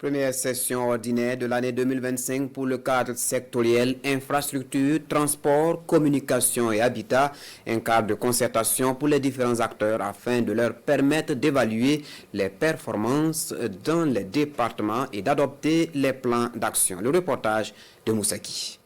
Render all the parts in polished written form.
Première session ordinaire de l'année 2025 pour le cadre sectoriel infrastructure, transport, communication et habitat, un cadre de concertation pour les différents acteurs afin de leur permettre d'évaluer les performances dans les départements et d'adopter les plans d'action. Le reportage de Moussaki.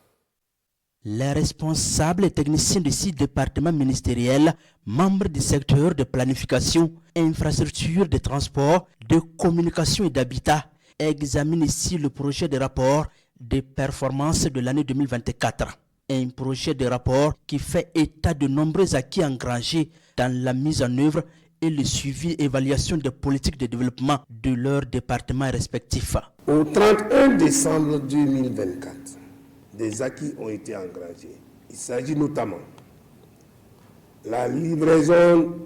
Les responsables et techniciens de 6 départements ministériels, membres du secteur de planification, infrastructure de transport, de communication et d'habitat, examinent ici le projet de rapport des performances de l'année 2024. Un projet de rapport qui fait état de nombreux acquis engrangés dans la mise en œuvre et le suivi et évaluation des politiques de développement de leurs départements respectifs. Au 31 décembre 2024, des acquis ont été engrangés. Il s'agit notamment de la livraison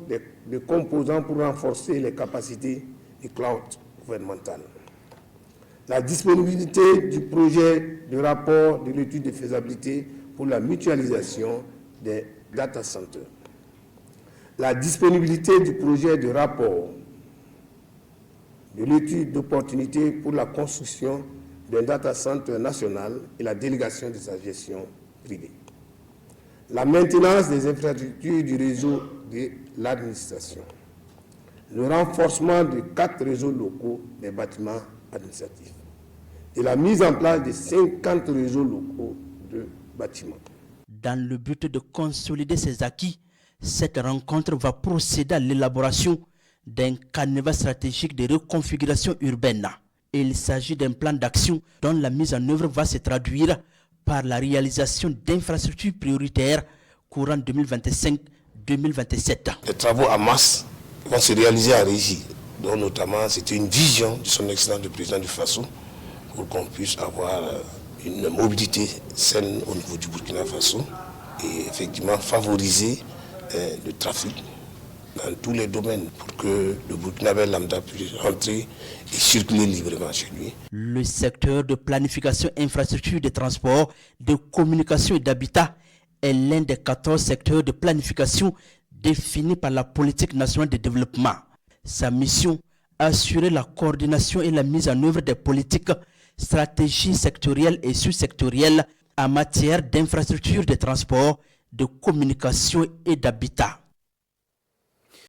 de composants pour renforcer les capacités du cloud gouvernemental, la disponibilité du projet de rapport de l'étude de faisabilité pour la mutualisation des data centers, la disponibilité du projet de rapport de l'étude d'opportunité pour la construction d'un data center national et la délégation de sa gestion privée, la maintenance des infrastructures du réseau de l'administration, le renforcement de 4 réseaux locaux des bâtiments administratifs et la mise en place de 50 réseaux locaux de bâtiments. Dans le but de consolider ces acquis, cette rencontre va procéder à l'élaboration d'un canevas stratégique de reconfiguration urbaine. Il s'agit d'un plan d'action dont la mise en œuvre va se traduire par la réalisation d'infrastructures prioritaires courant 2025-2027. Les travaux en masse vont se réaliser en régie, dont notamment c'était une vision de son excellence le président du Faso pour qu'on puisse avoir une mobilité saine au niveau du Burkina Faso et effectivement favoriser le trafic dans tous les domaines pour que le Burkinabé lambda puisse rentrer et circuler librement chez lui. Le secteur de planification infrastructure de transport, de communication et d'habitat est l'un des 14 secteurs de planification définis par la politique nationale de développement. Sa mission, assurer la coordination et la mise en œuvre des politiques, stratégies sectorielles et sous-sectorielles en matière d'infrastructure de transport, de communication et d'habitat.